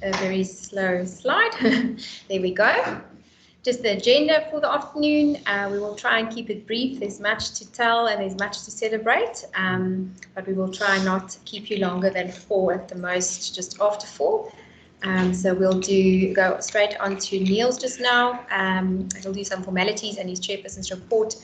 a very slow slide. There we go. Just the agenda for the afternoon. We will try and keep it brief. There's much to tell and there's much to celebrate, but we will try not keep you longer than 4 at the most, just after 4. So we'll go straight on to Neil's just now. He'll do some formalities and his chairperson's report.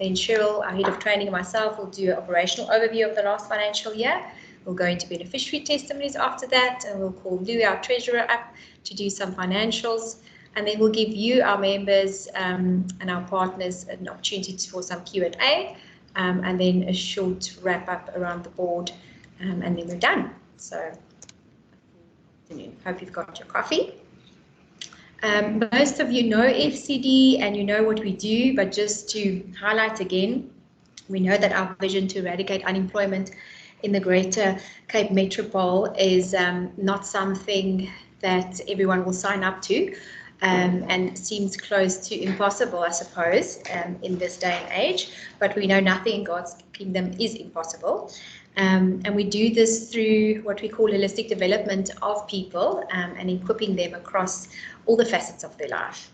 Then Cheryl, our head of training, and myself will do an operational overview of the last financial year. We'll go into beneficiary testimonies after that, and we'll call Louis, our treasurer, up to do some financials. And then we'll give you, our members and our partners, an opportunity for some Q&A, and then a short wrap-up around the board, and then we're done. So, hope you've got your coffee. Most of you know FCD and you know what we do, but just to highlight again, we know that our vision to eradicate unemployment in the Greater Cape Metropole is not something that everyone will sign up to. And seems close to impossible, I suppose, in this day and age. But we know nothing in God's kingdom is impossible. And we do this through what we call holistic development of people and equipping them across all the facets of their life.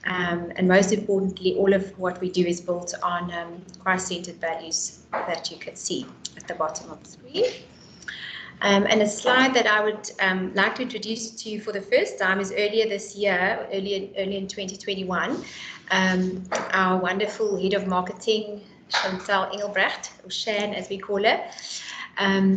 And most importantly, all of what we do is built on Christ-centered values that you can see at the bottom of the screen. And a slide that I would like to introduce to you for the first time is earlier this year, early in 2021, our wonderful head of marketing, Chantal Engelbrecht, or Shan as we call her,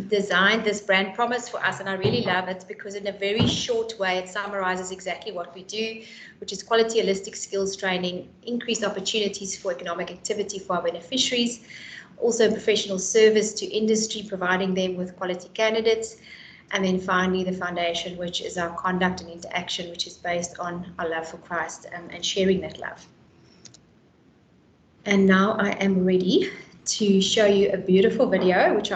designed this brand promise for us, and I really love it because in a very short way it summarizes exactly what we do, which is quality holistic skills training, increased opportunities for economic activity for our beneficiaries, also professional service to industry, providing them with quality candidates. And then finally, the foundation, which is our conduct and interaction, which is based on our love for Christ and sharing that love. And now I am ready to show you a beautiful video, which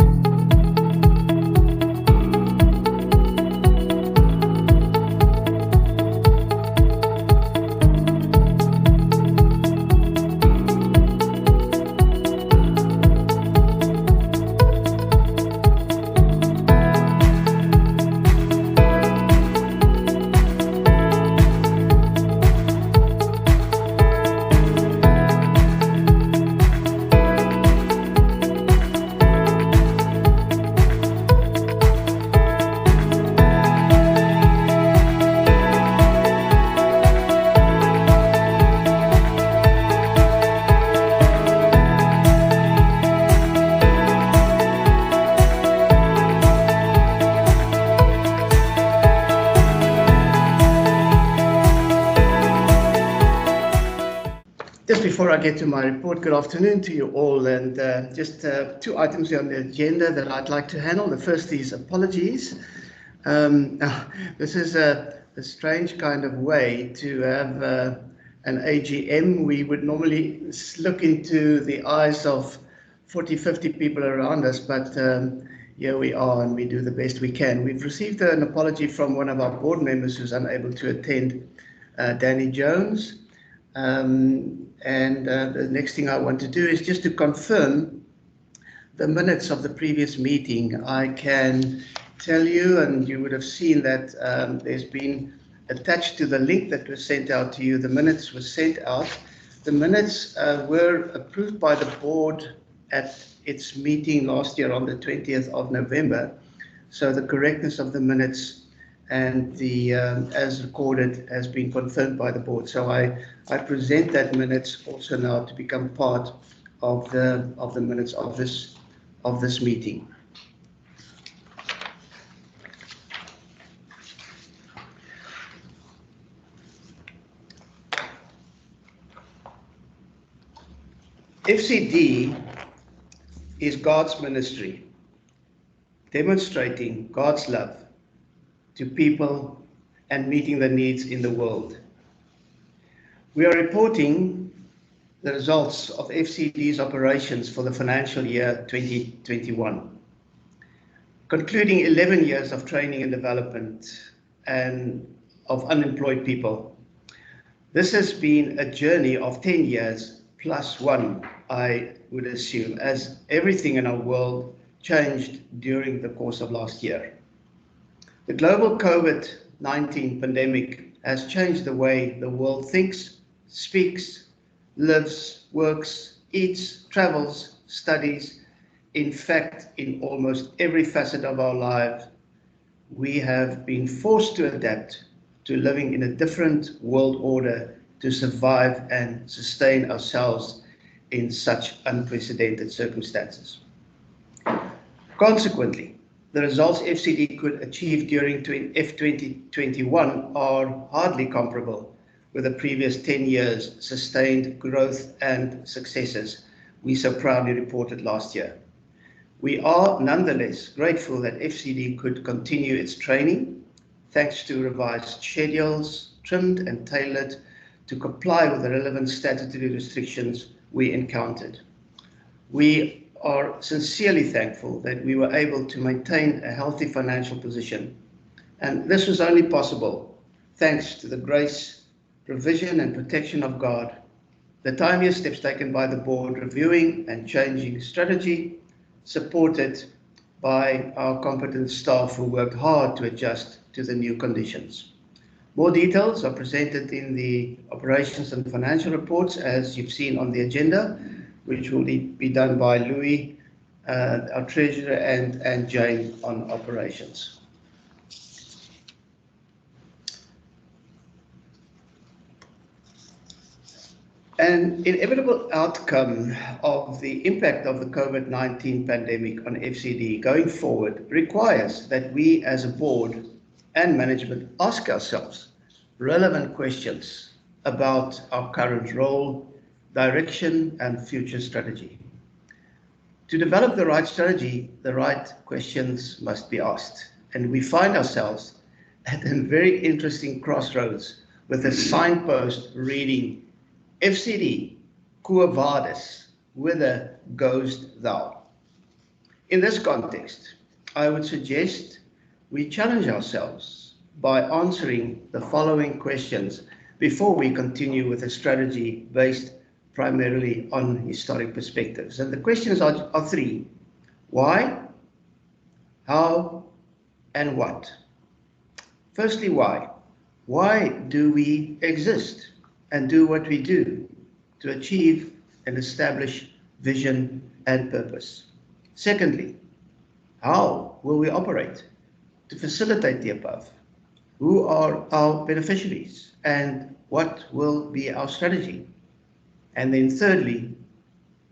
Before I get to my report, good afternoon to you all, and just 2 items on the agenda that I'd like to handle. The first is apologies. This is a strange kind of way to have an AGM. We would normally look into the eyes of 40, 50 people around us, but here we are and we do the best we can. We've received an apology from one of our board members who's unable to attend, Danny Jones. The next thing I want to do is just to confirm the minutes of the previous meeting. I can tell you, and you would have seen that there's been attached to the link that was sent out to you, the minutes were sent out. The minutes were approved by the board at its meeting last year on the 20th of November. So the correctness of the minutes and the as recorded has been confirmed by the board. So I present that minutes also now to become part of the minutes of this meeting. FCD is God's ministry, demonstrating God's love to people and meeting the needs in the world. We are reporting the results of FCD's operations for the financial year 2021, concluding 11 years of training and development and of unemployed people. This has been a journey of 10 years plus 1, I would assume, as everything in our world changed during the course of last year. The global COVID-19 COVID-19 pandemic has changed the way the world thinks, speaks, lives, works, eats, travels, studies. In fact, in almost every facet of our lives, we have been forced to adapt to living in a different world order to survive and sustain ourselves in such unprecedented circumstances. Consequently, the results FCD could achieve during F2021 are hardly comparable with the previous 10 years' sustained growth and successes we so proudly reported last year. We are nonetheless grateful that FCD could continue its training thanks to revised schedules, trimmed and tailored to comply with the relevant statutory restrictions we encountered. We are sincerely thankful that we were able to maintain a healthy financial position, and this was only possible thanks to the grace, provision and protection of God, the timely steps taken by the board reviewing and changing strategy, supported by our competent staff who worked hard to adjust to the new conditions. More details are presented in the operations and financial reports, as you've seen on the agenda, which will be done by Louis, our treasurer, and Jane on operations. An inevitable outcome of the impact of the COVID-19 pandemic on FCD going forward requires that we as a board and management ask ourselves relevant questions about our current role, direction, and future strategy. To develop the right strategy, the right questions must be asked, and we find ourselves at a very interesting crossroads with a signpost reading FCD, Quo Vadis, whither goest thou? In this context, I would suggest we challenge ourselves by answering the following questions before we continue with a strategy based primarily on historic perspectives. And the questions are three: why, how, and what? Firstly, why? Why do we exist and do what we do to achieve and establish vision and purpose? Secondly, how will we operate to facilitate the above? Who are our beneficiaries and what will be our strategy? And then thirdly,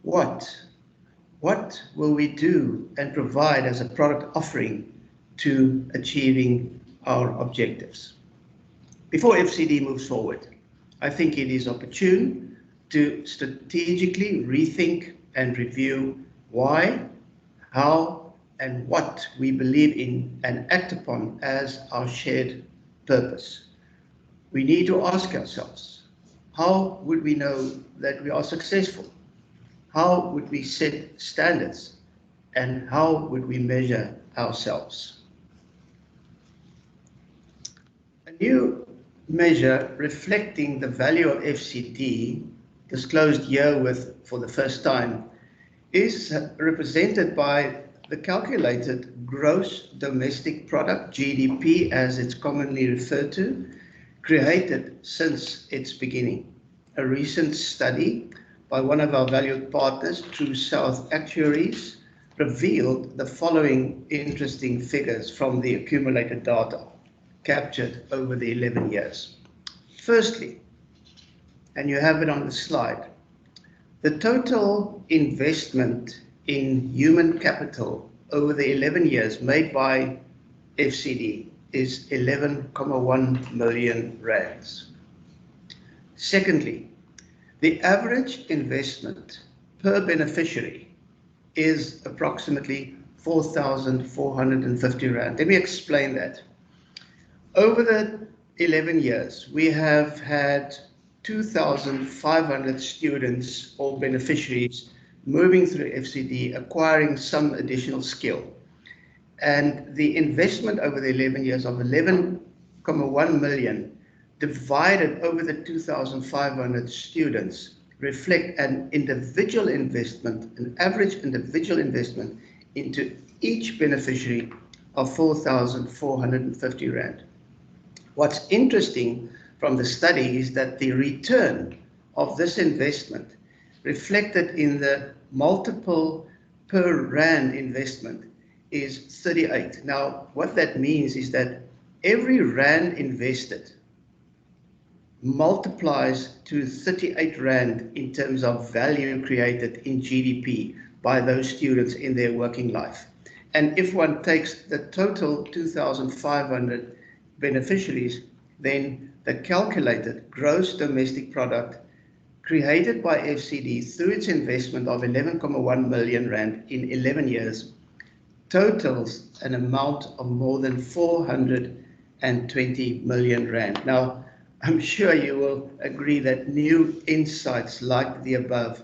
what? What will we do and provide as a product offering to achieving our objectives? Before FCD moves forward, I think it is opportune to strategically rethink and review why, how, and what we believe in and act upon as our shared purpose. We need to ask ourselves, how would we know that we are successful? How would we set standards? And how would we measure ourselves? A new measure reflecting the value of FCD, disclosed here for the first time, is represented by the calculated gross domestic product, GDP as it's commonly referred to, created since its beginning. A recent study by one of our valued partners, True South Actuaries, revealed the following interesting figures from the accumulated data captured over the 11 years. Firstly, and you have it on the slide, the total investment in human capital over the 11 years made by FCD is 11.1 million rands. Secondly, the average investment per beneficiary is approximately 4,450 rand. Let me explain that. Over the 11 years, we have had 2,500 students or beneficiaries moving through FCD, acquiring some additional skill. And the investment over the 11 years of 11.1 million divided over the 2,500 students reflect an individual investment, an average individual investment into each beneficiary of 4,450 rand. What's interesting from the study is that the return of this investment reflected in the multiple per rand investment is 38. Now, what that means is that every rand invested multiplies to 38 rand in terms of value created in GDP by those students in their working life. And if one takes the total 2,500 beneficiaries, then the calculated gross domestic product created by FCD through its investment of 11.1 million rand in 11 years totals an amount of more than 420 million rand. Now, I'm sure you will agree that new insights like the above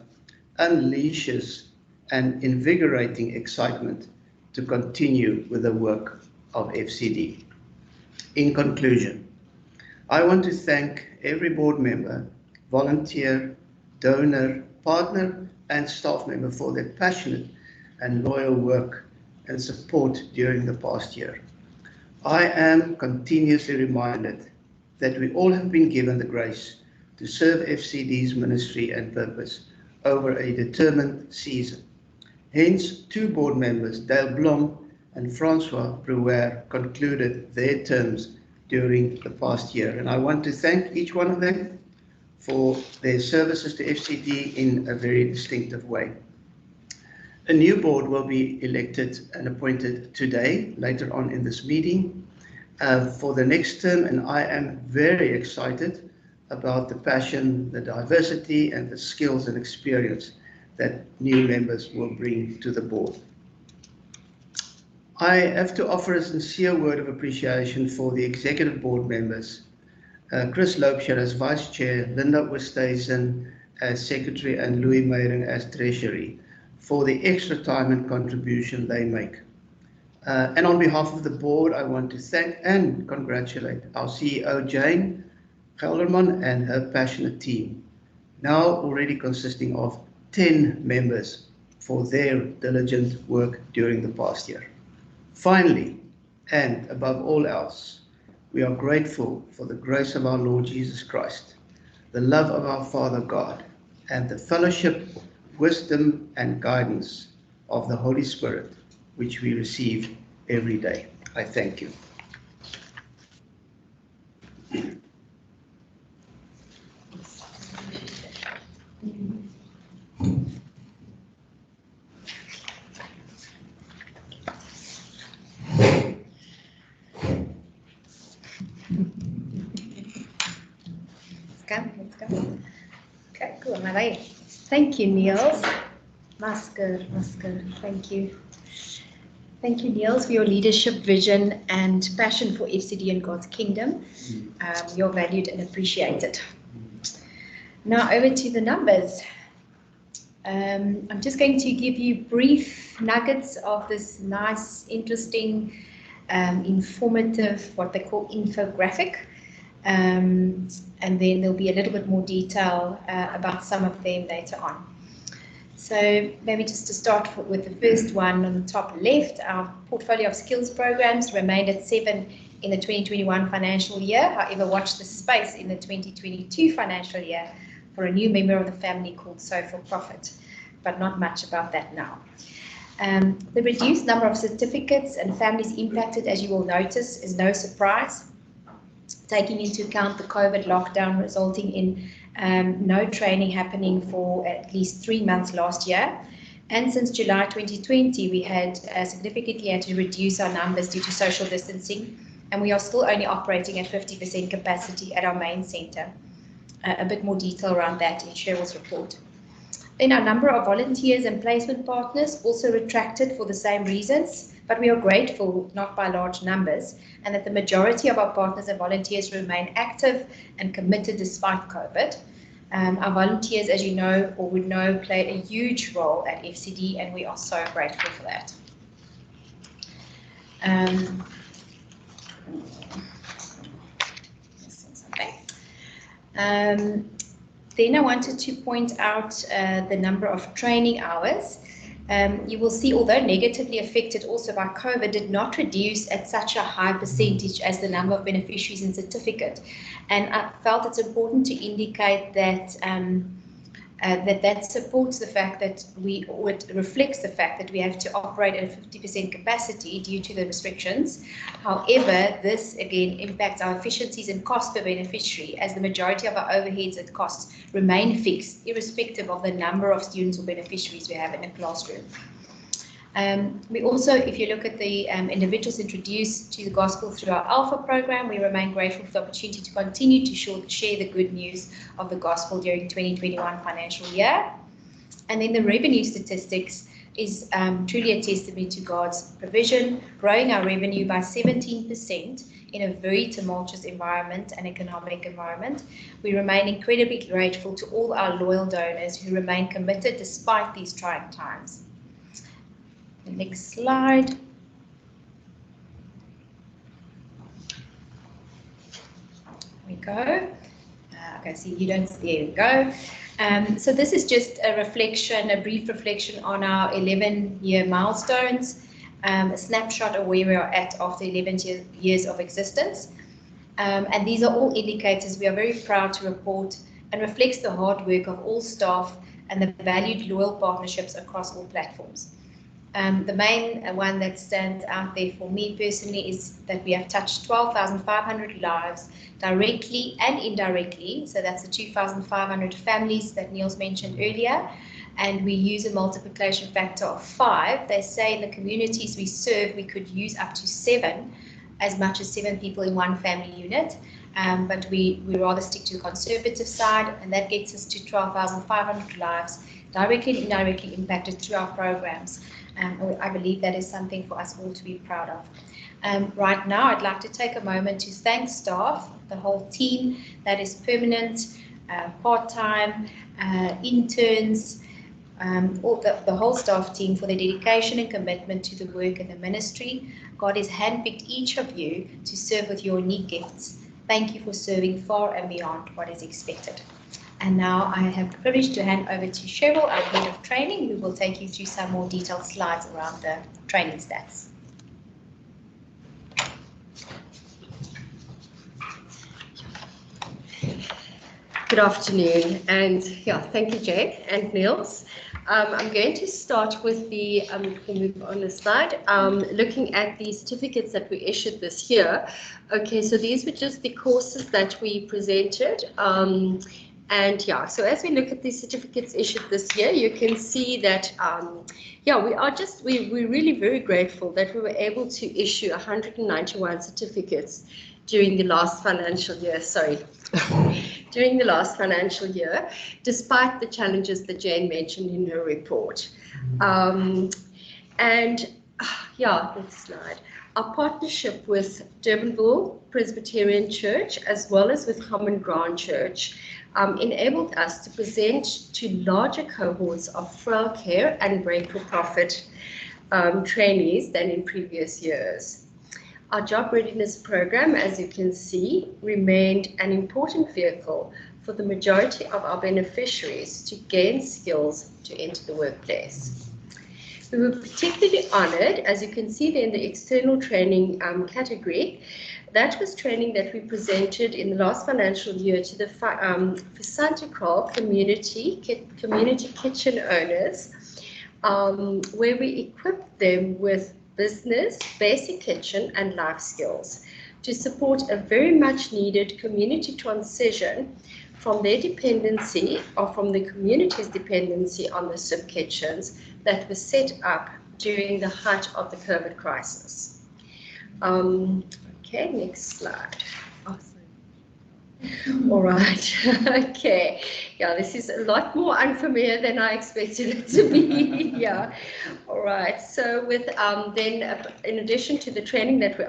unleashes an invigorating excitement to continue with the work of FCD. In conclusion, I want to thank every board member, volunteer, donor, partner, and staff member for their passionate and loyal work and support during the past year. I am continuously reminded that we all have been given the grace to serve FCD's ministry and purpose over a determined season. Hence, two board members, Dale Blom and Francois Brouwer, concluded their terms during the past year. And I want to thank each one of them for their services to FCD in a very distinctive way. A new board will be elected and appointed today, later on in this meeting, for the next term, and I am very excited about the passion, the diversity, and the skills and experience that new members will bring to the board. I have to offer a sincere word of appreciation for the executive board members, Chris Loubser as Vice Chair, Linda Oosthuizen as Secretary, and Louis Meyering as Treasury, for the extra time and contribution they make. And on behalf of the board, I want to thank and congratulate our CEO, Jane Gelderman, and her passionate team, now already consisting of 10 members, for their diligent work during the past year. Finally, and above all else, we are grateful for the grace of our Lord Jesus Christ, the love of our Father God, and the fellowship, wisdom, and guidance of the Holy Spirit, which we receive every day. I thank you. Let's go. Okay, cool. Am I ready? Thank you, Niels. Masker. Thank you. Thank you, Niels, for your leadership, vision, and passion for FCD and God's kingdom. You're valued and appreciated. Now over to the numbers. I'm just going to give you brief nuggets of this nice, interesting, informative, what they call infographic. And then there'll be a little bit more detail about some of them later on. So maybe just to start with the first one on the top left, our portfolio of skills programs remained at 7 in the 2021 financial year. However, watch the space in the 2022 financial year for a new member of the family called So For Profit, but not much about that now. The reduced number of certificates and families impacted, as you will notice, is no surprise, taking into account the COVID lockdown resulting in no training happening for at least 3 months last year. And since July 2020, we had significantly had to reduce our numbers due to social distancing, and we are still only operating at 50% capacity at our main centre. A bit more detail around that in Cheryl's report. Then our number of volunteers and placement partners also retracted for the same reasons, but we are grateful, not by large numbers, and that the majority of our partners and volunteers remain active and committed despite COVID. Our volunteers, as you know or would know, play a huge role at FCD, and we are so grateful for that. Then I wanted to point out the number of training hours. You will see, although negatively affected also by COVID, did not reduce at such a high percentage as the number of beneficiaries in certificate. And I felt it's important to indicate that that supports the fact that it reflects the fact that we have to operate at a 50% capacity due to the restrictions. However, this again impacts our efficiencies and cost per beneficiary, as the majority of our overheads and costs remain fixed, irrespective of the number of students or beneficiaries we have in a classroom. We also, if you look at the individuals introduced to the gospel through our Alpha program, we remain grateful for the opportunity to continue to share the good news of the gospel during 2021 financial year. And then the revenue statistics is truly a testament to God's provision, growing our revenue by 17% in a very tumultuous environment and economic environment. We remain incredibly grateful to all our loyal donors who remain committed despite these trying times. The next slide. Here we go. Okay, see, you don't, there we go. So this is just a reflection, a brief reflection on our 11-year milestones, a snapshot of where we are at after 11 years of existence. And these are all indicators we are very proud to report, and reflects the hard work of all staff and the valued loyal partnerships across all platforms. The main one that stands out there for me personally is that we have touched 12,500 lives directly and indirectly. So that's the 2,500 families that Niels mentioned earlier. And we use a multiplication factor of 5. They say in the communities we serve, we could use up to 7, as much as 7 people in one family unit. But we rather stick to the conservative side, and that gets us to 12,500 lives directly and indirectly impacted through our programs. I believe that is something for us all to be proud of. Right now, I'd like to take a moment to thank staff, the whole team that is permanent, part-time, interns, all the whole staff team, for their dedication and commitment to the work and the ministry. God has handpicked each of you to serve with your unique gifts. Thank you for serving far and beyond what is expected. And now I have the privilege to hand over to Cheryl, our Head of Training, who will take you through some more detailed slides around the training stats. Good afternoon, and yeah, thank you, Jay and Niels. I'm going to start with the, we'll move on the slide, looking at the certificates that we issued this year. Okay, so these were just the courses that we presented. And yeah, so as we look at the certificates issued this year, you can see that, yeah, we're really very grateful that we were able to issue 191 certificates during the last financial year, during the last financial year, despite the challenges that Jane mentioned in her report. And yeah, next slide. Our partnership with Durbanville Presbyterian Church, as well as with Common Ground Church, enabled us to present to larger cohorts of frail care and breakthrough profit trainees than in previous years. Our job readiness program, as you can see, remained an important vehicle for the majority of our beneficiaries to gain skills to enter the workplace. We were particularly honored, as you can see there in the external training category. That was training that we presented in the last financial year to the Fisantikral community kitchen owners, where we equipped them with business, basic kitchen and life skills to support a very much needed community transition from their dependency, or from the community's dependency, on the soup kitchens that were set up during the height of the COVID crisis. Okay, next slide. All right, okay. Yeah, this is a lot more unfamiliar than I expected it to be. Yeah, all right. So with then, in addition to the training that we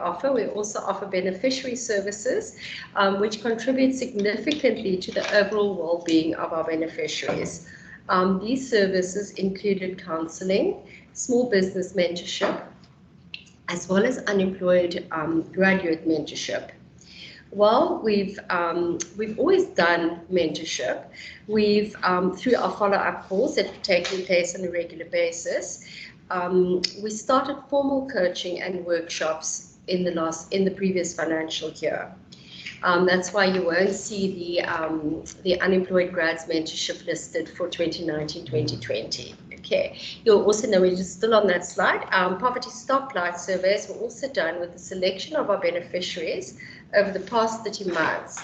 also offer beneficiary services, which contribute significantly to the overall well-being of our beneficiaries. These services included counseling, small business mentorship, as well as unemployed graduate mentorship. Well, we've always done mentorship. We've through our follow-up calls that are taking place on a regular basis. We started formal coaching and workshops in the previous financial year. That's why you won't see the unemployed grads mentorship listed for 2019-2020. Okay, you'll also know, we're just still on that slide, poverty stoplight surveys were also done with the selection of our beneficiaries over the past 30 months.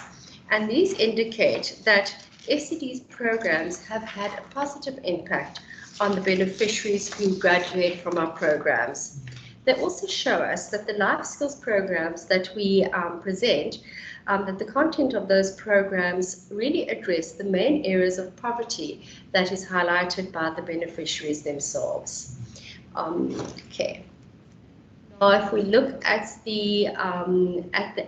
And these indicate that FCD's programs have had a positive impact on the beneficiaries who graduate from our programs. They also show us that the life skills programs that we present, that the content of those programs really address the main areas of poverty that is highlighted by the beneficiaries themselves. Okay. Now, if we look at the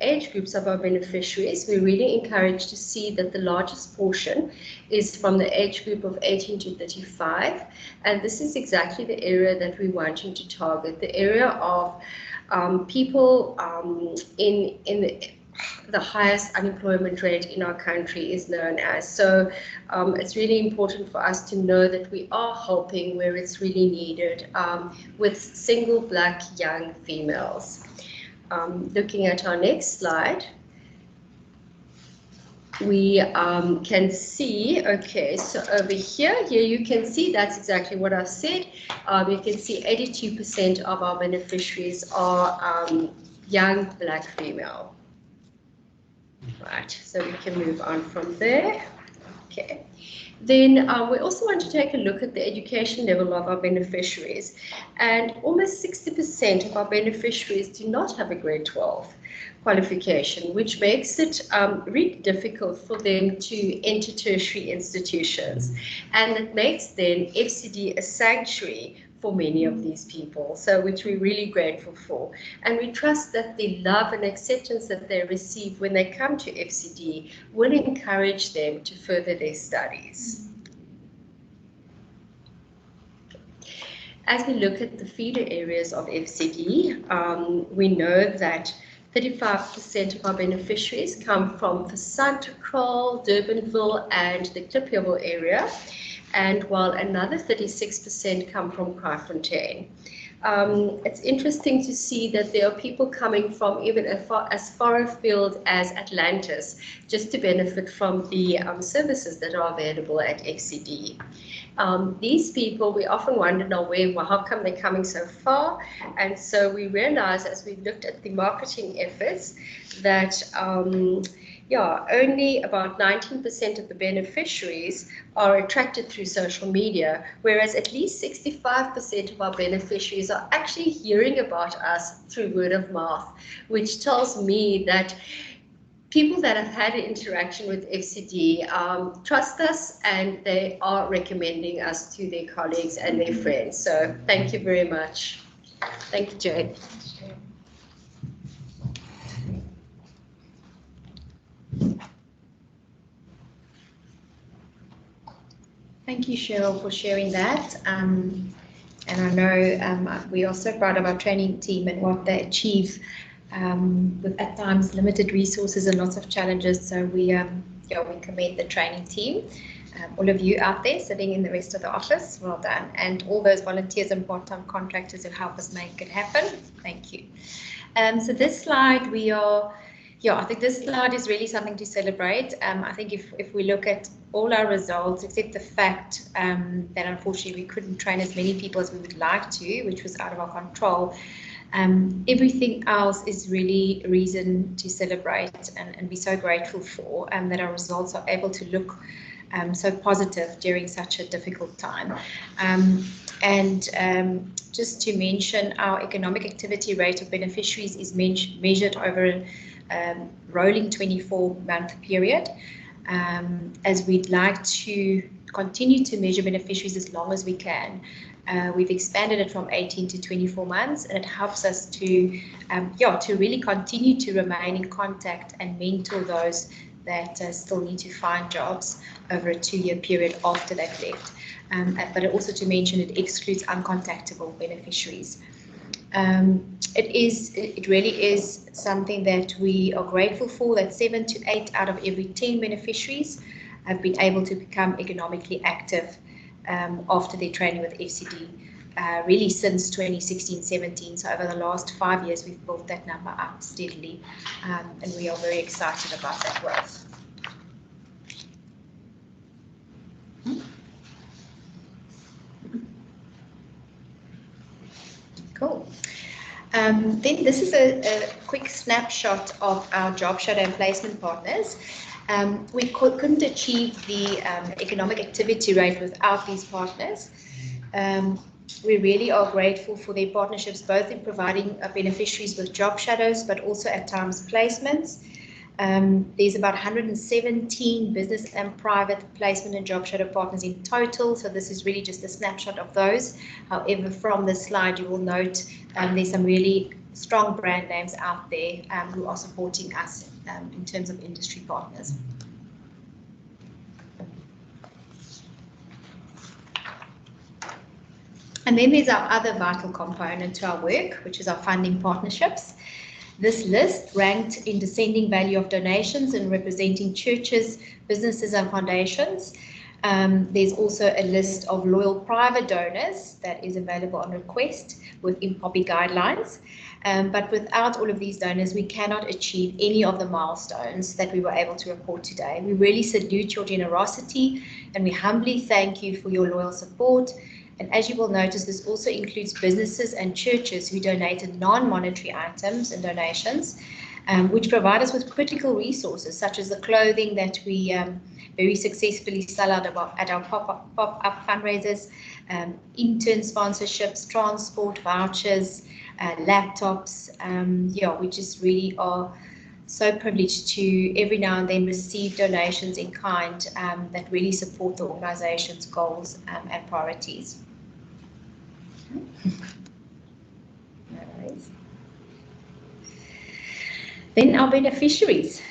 age groups of our beneficiaries, we're really encouraged to see that the largest portion is from the age group of 18 to 35, and this is exactly the area that we're wanting to target, the area of people in the highest unemployment rate in our country is known as. So it's really important for us to know that we are helping where it's really needed with single black young females. Looking at our next slide, we can see, okay, so over here you can see that's exactly what I said. You can see 82% of our beneficiaries are young black female. Right, so we can move on from there. Okay. Then we also want to take a look at the education level of our beneficiaries. And almost 60% of our beneficiaries do not have a grade 12 qualification, which makes it really difficult for them to enter tertiary institutions. And it makes then FCD a sanctuary for many of these people, so which we're really grateful for. And we trust that the love and acceptance that they receive when they come to FCD will encourage them to further their studies. As we look at the feeder areas of FCD, we know that 35% of our beneficiaries come from the Santakral, Durbanville, and the Klippieville area, and while another 36% come from Kraaifontein. It's interesting to see that there are people coming from even as far afield as Atlantis just to benefit from the services that are available at FCD. These people, we often wonder now how come they're coming so far? And so we realize as we looked at the marketing efforts that only about 19% of the beneficiaries are attracted through social media, whereas at least 65% of our beneficiaries are actually hearing about us through word of mouth, which tells me that people that have had an interaction with FCD trust us, and they are recommending us to their colleagues and their friends. So thank you very much. Thank you, Jade. Thank you, Cheryl, for sharing that. And I know we are so proud of our training team and what they achieve with at times limited resources and lots of challenges. So we commend the training team. All of you out there sitting in the rest of the office, well done. And all those volunteers and part-time contractors who help us make it happen, thank you. So this slide I think this slide is really something to celebrate. I think if we look at all our results, except the fact that unfortunately we couldn't train as many people as we would like to, which was out of our control, everything else is really a reason to celebrate and be so grateful for, that our results are able to look so positive during such a difficult time. Just to mention, our economic activity rate of beneficiaries is measured over a rolling 24-month period, as we'd like to continue to measure beneficiaries as long as we can. We've expanded it from 18 to 24 months, and it helps us to really continue to remain in contact and mentor those that still need to find jobs over a 2-year period after they've left. But also to mention, it excludes uncontactable beneficiaries. It really is something that we are grateful for, that 7 to 8 out of every 10 beneficiaries have been able to become economically active after their training with FCD, really since 2016-17. So over the last 5 years, we've built that number up steadily, and we are very excited about that growth. Cool. Then this is a quick snapshot of our job shadow and placement partners. We couldn't achieve the economic activity rate without these partners. We really are grateful for their partnerships, both in providing beneficiaries with job shadows, but also at times placements. There's about 117 business and private placement and job shadow partners in total, so this is really just a snapshot of those. However, from this slide, you will note there's some really strong brand names out there who are supporting us in terms of industry partners. And then there's our other vital component to our work, which is our funding partnerships. This list ranked in descending value of donations and representing churches, businesses and foundations. There's also a list of loyal private donors that is available on request within POPI guidelines. But without all of these donors, we cannot achieve any of the milestones that we were able to report today. We really salute your generosity and we humbly thank you for your loyal support. And as you will notice, this also includes businesses and churches who donated non-monetary items and donations, which provide us with critical resources, such as the clothing that we very successfully sell out at our pop-up fundraisers, intern sponsorships, transport vouchers, laptops. We just really are so privileged to every now and then receive donations in kind that really support the organization's goals and priorities. No worries. Then our beneficiaries.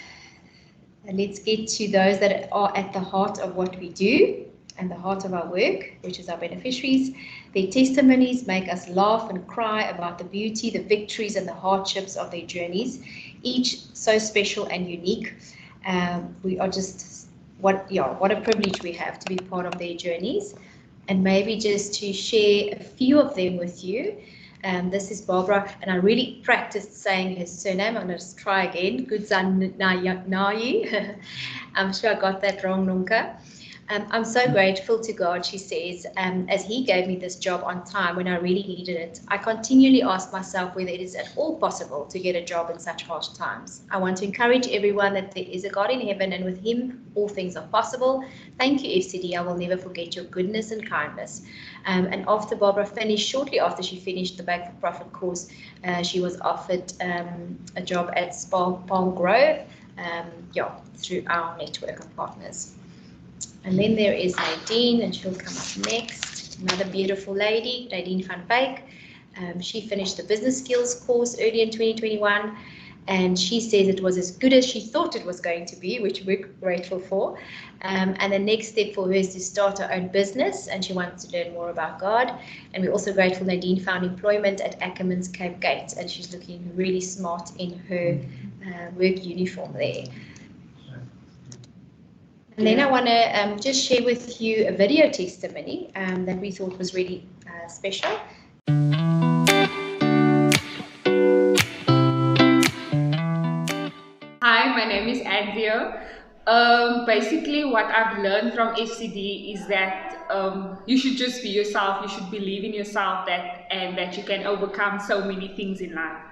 And let's get to those that are at the heart of what we do and the heart of our work, which is our beneficiaries. Their testimonies make us laugh and cry about the beauty, the victories, and the hardships of their journeys, each so special and unique. We are just, what a privilege we have to be part of their journeys. And maybe just to share a few of them with you. This is Barbara, and I really practiced saying his surname. I'm going to try again. Gudzanayi. I'm sure I got that wrong, Nunca. I'm so grateful to God, she says, as he gave me this job on time when I really needed it. I continually ask myself whether it is at all possible to get a job in such harsh times. I want to encourage everyone that there is a God in heaven, and with him all things are possible. Thank you, FCD. I will never forget your goodness and kindness. And after Barbara finished, shortly after she finished the Back for Profit course, she was offered a job at Palm Grove, through our network of partners. And then there is Nadine, and she'll come up next. Another beautiful lady, Nadine van Wyk. She finished the business skills course early in 2021, and she says it was as good as she thought it was going to be, which we're grateful for. And the next step for her is to start her own business, and she wants to learn more about God. And we're also grateful Nadine found employment at Ackerman's Cape Gate, and she's looking really smart in her work uniform there. And then I want to just share with you a video testimony that we thought was really special. Hi, my name is Agm. Basically, what I've learned from FCD is that you should just be yourself. You should believe in yourself and that you can overcome so many things in life.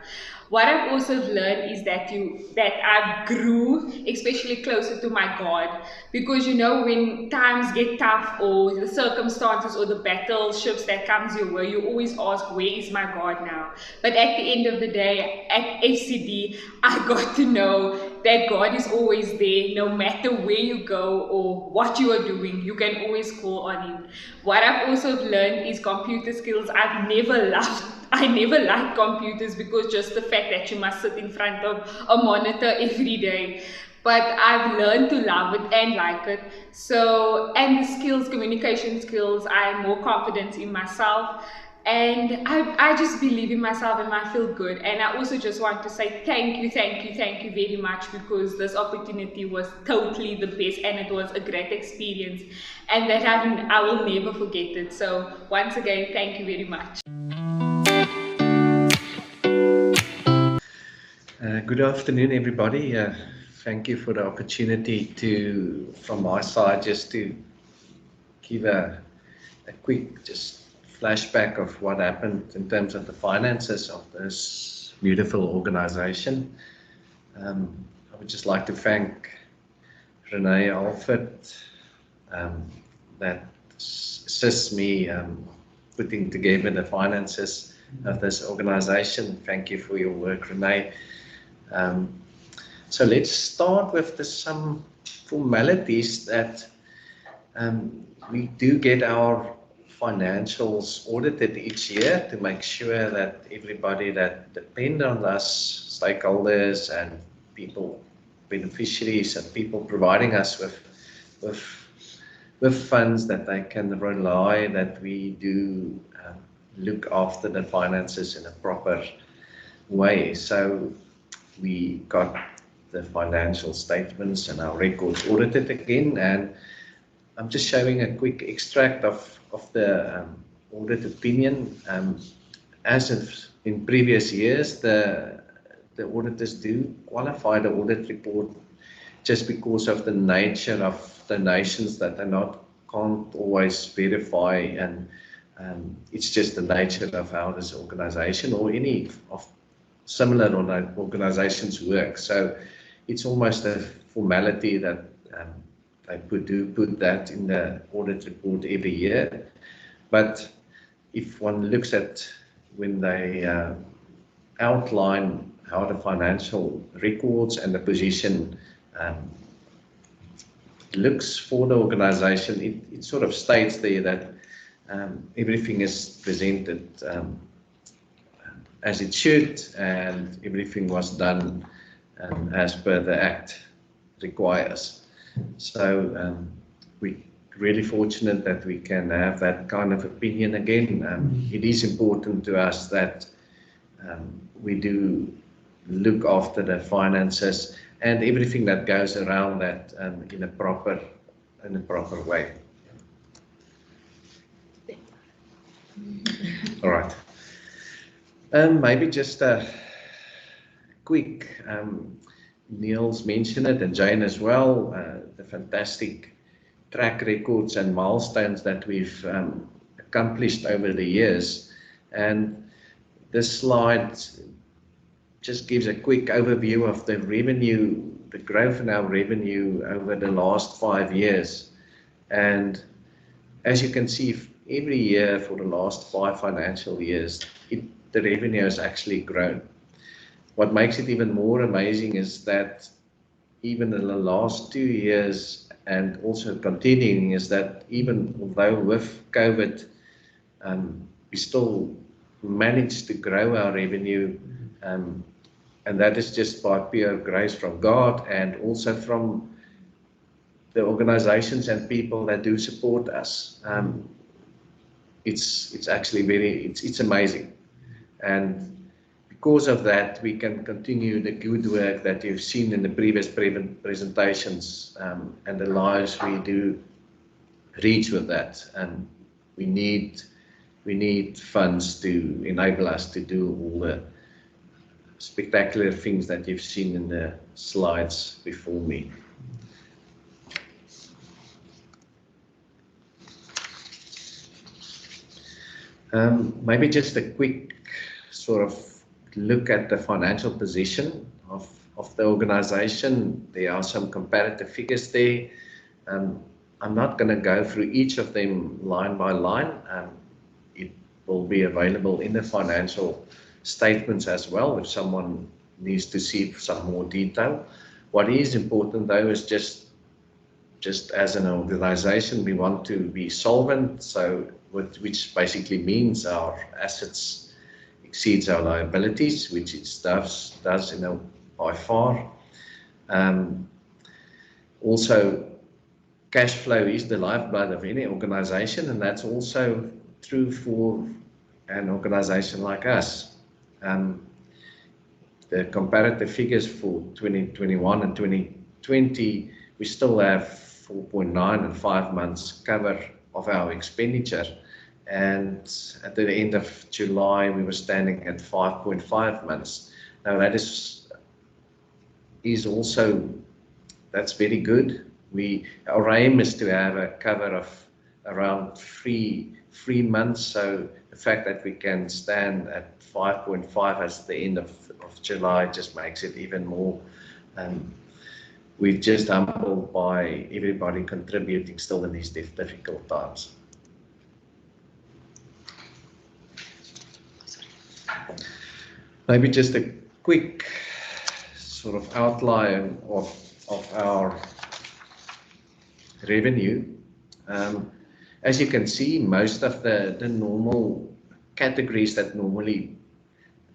What I've also learned is that I grew, especially closer to my God, because when times get tough or the circumstances or the battleships that comes your way, you always ask, where is my God now? But at the end of the day, at FCD, I got to know that God is always there. No matter where you go or what you are doing, you can always call on him. What I've also learned is computer skills. I never liked computers because just the fact that you must sit in front of a monitor every day. But I've learned to love it and like it. So, and the skills, communication skills, I'm more confident in myself. And I just believe in myself and I feel good. And I also just want to say thank you very much, because this opportunity was totally the best and it was a great experience, and that I will never forget it. So once again, thank you very much. Good afternoon, everybody. Thank you for the opportunity from my side, just to give a quick flashback of what happened in terms of the finances of this beautiful organization. I would just like to thank Renee Alford that assists me putting together the finances of this organization. Thank you for your work, Renee. So let's start with some formalities that we do get our financials audited each year to make sure that everybody that depend on us, stakeholders and people, beneficiaries and people providing us with funds, that they can rely that we do look after the finances in a proper way. So we got the financial statements and our records audited again, and I'm just showing a quick extract of the audit opinion. As in previous years, the auditors do qualify the audit report just because of the nature of donations that can't always verify, and it's just the nature of how this organization or any of similar organizations work. So it's almost a formality that they put that in the audit report every year. But if one looks at when they outline how the financial records and the position looks for the organization, it sort of states there that everything is presented as it should, and everything was done as per the Act requires. So we're really fortunate that we can have that kind of opinion again. It is important to us that we do look after the finances and everything that goes around that in a proper way. All right. Maybe just a quick, Niels mentioned it and Jane as well, the fantastic track records and milestones that we've accomplished over the years. And this slide just gives a quick overview of the revenue, the growth in our revenue over the last 5 years. And as you can see, every year for the last 5 financial years, the revenue has actually grown. What makes it even more amazing is that even in the last 2 years and also continuing, is that even although with COVID, we still managed to grow our revenue, and that is just by pure grace from God and also from the organizations and people that do support us. It's actually it's amazing, and because of that, we can continue the good work that you've seen in the previous presentations, and the lives we do reach with that. And we need funds to enable us to do all the spectacular things that you've seen in the slides before me. Maybe just a quick sort of look at the financial position of the organization. There are some comparative figures there. I'm not going to go through each of them line by line. It will be available in the financial statements as well if someone needs to see some more detail. What is important though is just as an organization, we want to be solvent, so which basically means our assets exceeds our liabilities, which it does by far. Also, cash flow is the lifeblood of any organization, and that's also true for an organization like us. The comparative figures for 2021 and 2020, we still have 4.9 and 5 months cover of our expenditure. And at the end of July, we were standing at 5.5 months. Now that is also, that's very good. Our aim is to have a cover of around three months. So the fact that we can stand at 5.5 at the end of July just makes it even more. We're just humbled by everybody contributing still in these difficult times. Maybe just a quick sort of outline of our revenue. As you can see, most of the normal categories that normally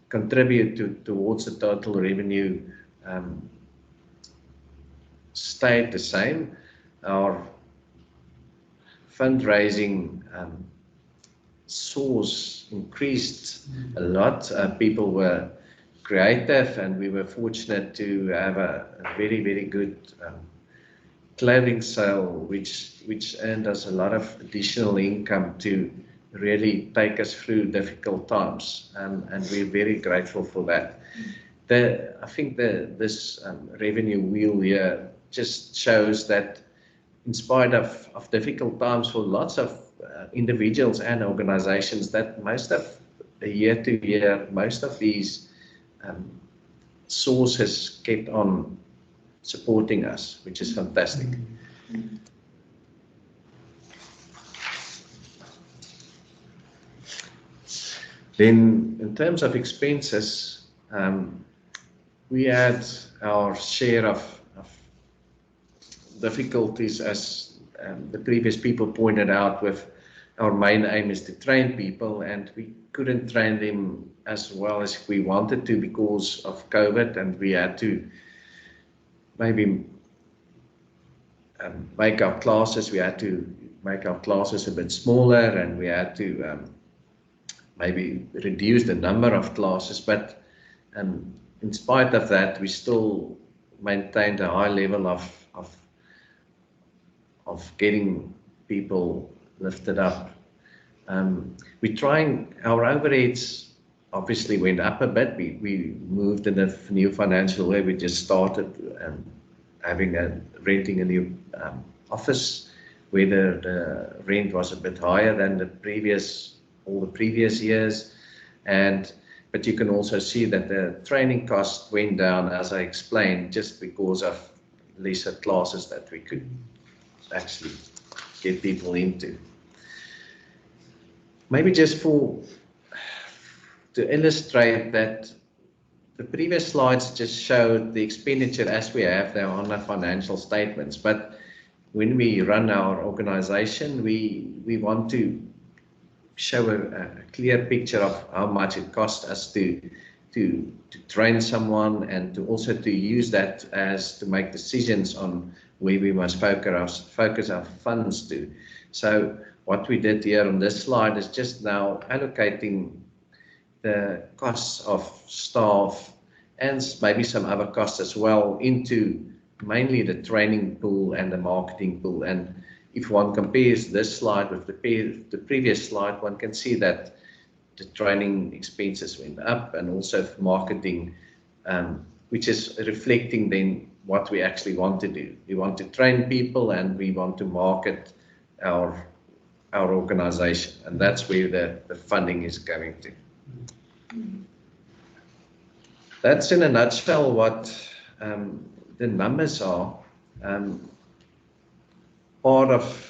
contribute towards the total revenue stayed the same. Our fundraising source increased a lot. People were creative, and we were fortunate to have a very, very good clothing sale, which earned us a lot of additional income to really take us through difficult times, and we're very grateful for that. I think this revenue wheel here just shows that in spite of difficult times for lots of individuals and organizations, that most of year to year, most of these sources kept on supporting us, which is fantastic. Then in terms of expenses, we had our share of difficulties, as the previous people pointed out. With our main aim is to train people, and we couldn't train them as well as we wanted to because of COVID, and we had to maybe make our classes. We had to make our classes a bit smaller, and we had to maybe reduce the number of classes. But in spite of that, we still maintained a high level of getting people lifted up. We're trying, our overheads obviously went up a bit. We moved in a new financial year. We just started renting a new office, where the rent was a bit higher than all the previous years. But you can also see that the training cost went down, as I explained, just because of lesser classes that we could actually get people into. Maybe just to illustrate that, the previous slides just showed the expenditure as we have there on our financial statements. But when we run our organization, we want to show a clear picture of how much it costs us to train someone, and to also to use that as to make decisions on where we must focus our funds to. So what we did here on this slide is just now allocating the costs of staff and maybe some other costs as well into mainly the training pool and the marketing pool. And if one compares this slide with the previous slide, one can see that the training expenses went up, and also marketing, which is reflecting then what we actually want to do. We want to train people, and we want to market our organization, and that's where the funding is going to. That's in a nutshell what the numbers are. Part of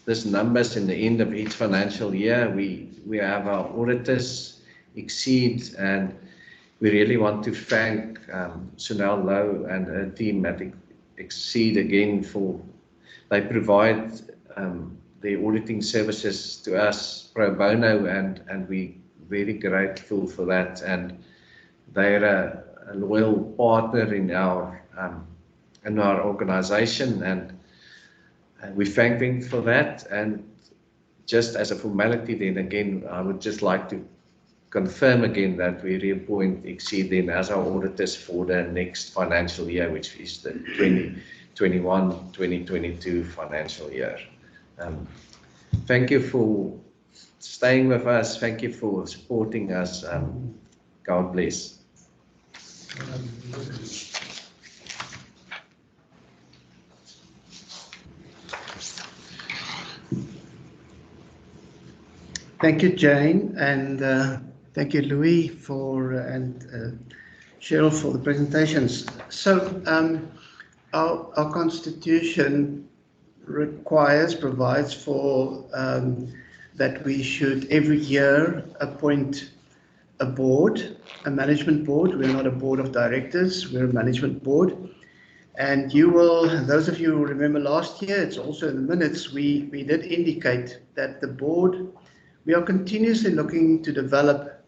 this numbers in the end of each financial year, we have our auditors exceed, and we really want to thank Sunel Lowe and her team at Exceed again they provide the auditing services to us pro bono, and we very grateful for that. And they're a loyal partner in our organization, and we thank them for that. And just as a formality, then again, I would just like to confirm again that we reappoint Exceed then as our auditors for the next financial year, which is the 2021-2022 financial year. Thank you for staying with us. Thank you for supporting us. God bless. Thank you, Jane, and thank you, Louis, and Cheryl for the presentations. So our constitution provides for that we should every year appoint a board, a management board. We're not a board of directors, we're a management board. And you will, those of you who remember last year, it's also in the minutes, we did indicate that the board, we are continuously looking to develop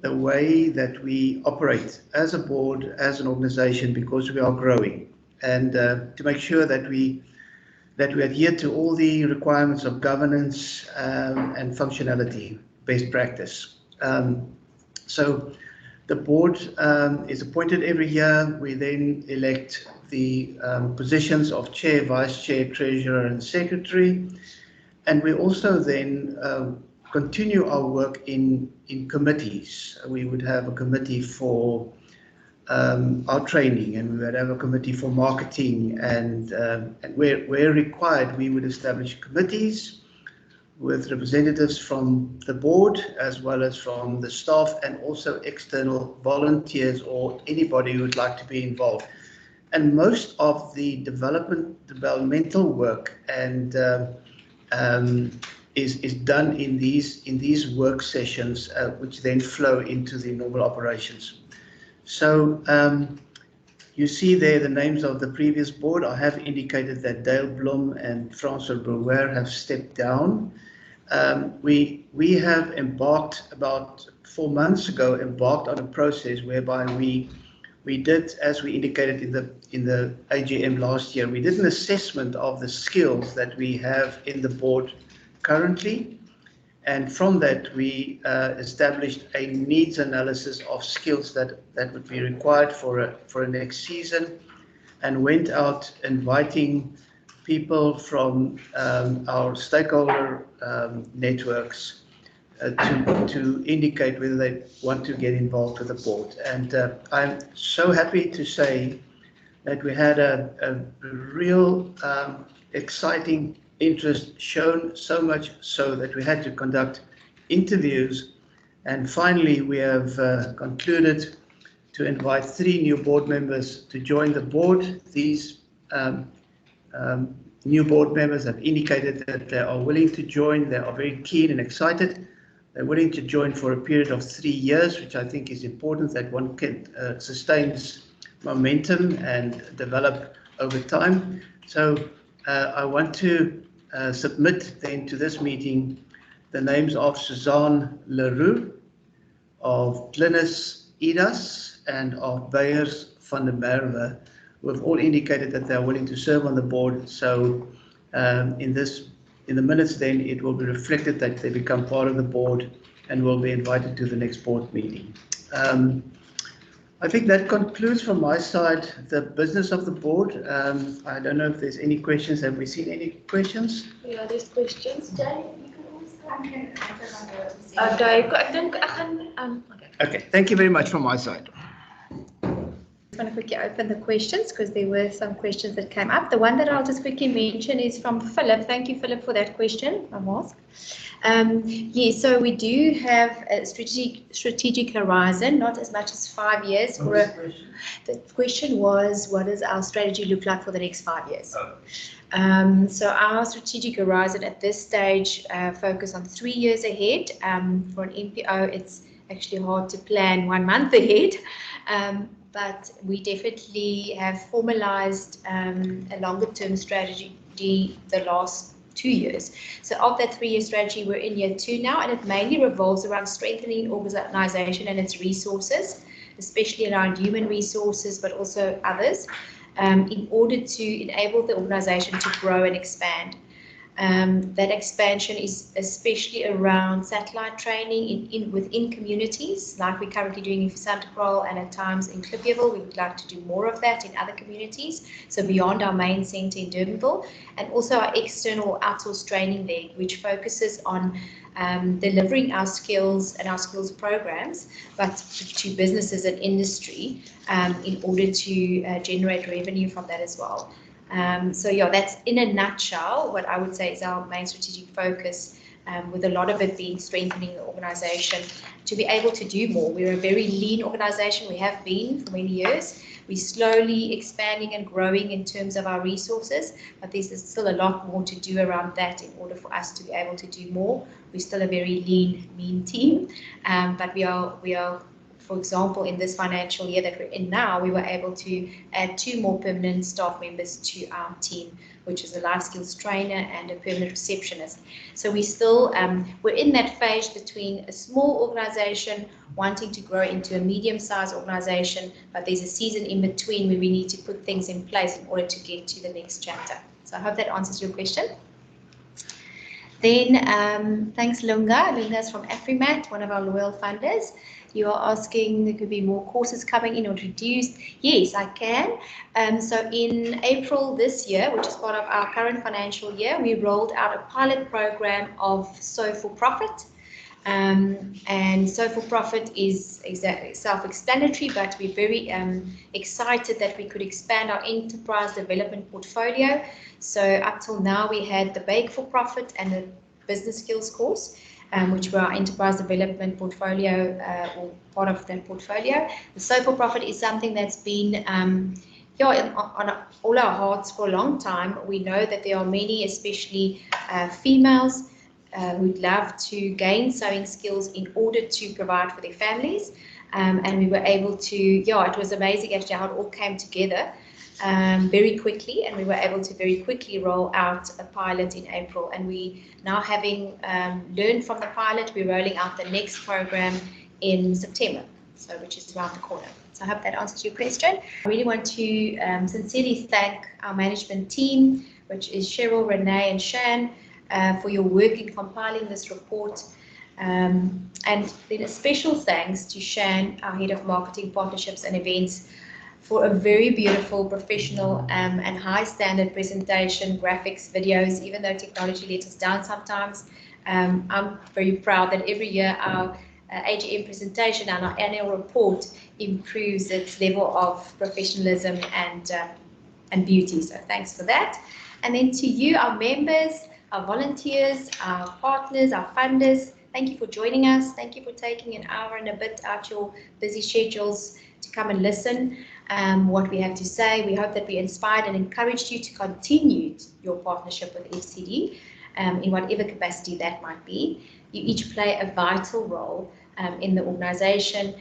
the way that we operate as a board, as an organization, because we are growing, and to make sure that we adhere to all the requirements of governance and functionality, best practice. So the board is appointed every year. We then elect the positions of chair, vice chair, treasurer, and secretary, and we also then continue our work in committees. We would have a committee for our training, and we would have a committee for marketing, and where required, we would establish committees with representatives from the board as well as from the staff, and also external volunteers or anybody who would like to be involved. And most of the developmental work and is done in these work sessions, which then flow into the normal operations. So you see there the names of the previous board. I have indicated that Dale Blom and Francois Brouwer have stepped down. We have embarked about 4 months ago on a process whereby we did, as we indicated in the AGM last year, we did an assessment of the skills that we have in the board currently, and from that we established a needs analysis of skills that would be required for a next season, and went out inviting people from our stakeholder networks to indicate whether they want to get involved with the board. And I'm so happy to say that we had a real exciting interest shown, so much so that we had to conduct interviews, and finally we have concluded to invite 3 new board members to join the board. These new board members have indicated that they are willing to join. They are very keen and excited. They're willing to join for a period of 3 years, which I think is important, that one can sustains momentum and develop over time. So I want to submit then to this meeting the names of Suzanne Leroux, of Glynis Edas, and of Beyers van der Merwe, who have all indicated that they are willing to serve on the board. So in the minutes then it will be reflected that they become part of the board and will be invited to the next board meeting. I think that concludes from my side the business of the board. I don't know if there's any questions. Have we seen any questions? Yeah, there's questions. Jay, you can Okay, thank you very much from my side. I want to quickly open the questions because there were some questions that came up. The one that I'll just quickly mention is from Philip. Thank you, Philip, for that question. I'm asked. Yes, so we do have a strategic horizon, not as much as 5 years. The question was, what does our strategy look like for the next 5 years? So our strategic horizon at this stage focus on 3 years ahead. For an NPO, it's actually hard to plan 1 month ahead. But we definitely have formalized a longer-term strategy the last 2 years. So of that 3-year strategy, we're in year 2 now, and it mainly revolves around strengthening organization and its resources, especially around human resources, but also others, in order to enable the organization to grow and expand. That expansion is especially around satellite training within communities, like we're currently doing in Santakral and at times in Clipperville. We would like to do more of that in other communities, so beyond our main centre in Durbanville, and also our external outsourced training leg, which focuses on delivering our skills and our skills programs, but to businesses and industry in order to generate revenue from that as well. So yeah, that's in a nutshell what I would say is our main strategic focus, with a lot of it being strengthening the organisation to be able to do more. We're a very lean organisation, we have been for many years. We're slowly expanding and growing in terms of our resources, but there's still a lot more to do around that in order for us to be able to do more. We're still a very lean, mean team, but we are, for example, in this financial year that we're in now, we were able to add 2 more permanent staff members to our team, which is a life skills trainer and a permanent receptionist. So we still, we're in that phase between a small organisation wanting to grow into a medium-sized organisation, but there's a season in between where we need to put things in place in order to get to the next chapter. So I hope that answers your question. Then thanks Lunga. Lunga's from Afrimat, one of our loyal funders. You are asking there could be more courses coming in or reduced. Yes, I can. So in April this year, which is part of our current financial year, we rolled out a pilot program of So for Profit. And So for Profit is exactly self-explanatory, but we're very excited that we could expand our enterprise development portfolio. So up till now, we had the Bake for Profit and the Business Skills course, which were our enterprise development portfolio, or part of that portfolio. The So for Profit is something that's been on all our hearts for a long time. We know that there are many, especially females, who'd love to gain sewing skills in order to provide for their families. And we were able to, it was amazing actually how it all came together very quickly, and we were able to very quickly roll out a pilot in April. And we now, having learned from the pilot, we're rolling out the next program in September, so which is around the corner. So I hope that answers your question. I really want to sincerely thank our management team, which is Cheryl, Renee and Shan, for your work in compiling this report. And then a special thanks to Shan, our Head of Marketing, Partnerships and Events, for a very beautiful, professional and high standard presentation, graphics, videos, even though technology lets us down sometimes. I'm very proud that every year our AGM presentation and our annual report improves its level of professionalism and beauty. So thanks for that. And then to you, our members, our volunteers, our partners, our funders, thank you for joining us. Thank you for taking an hour and a bit out your busy schedules to come and listen what we have to say. We hope that we inspired and encouraged you to continue your partnership with FCD in whatever capacity that might be. You each play a vital role in the organisation,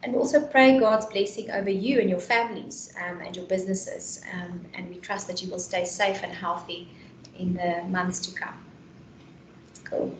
and also pray God's blessing over you and your families and your businesses, and we trust that you will stay safe and healthy in the months to come. Cool.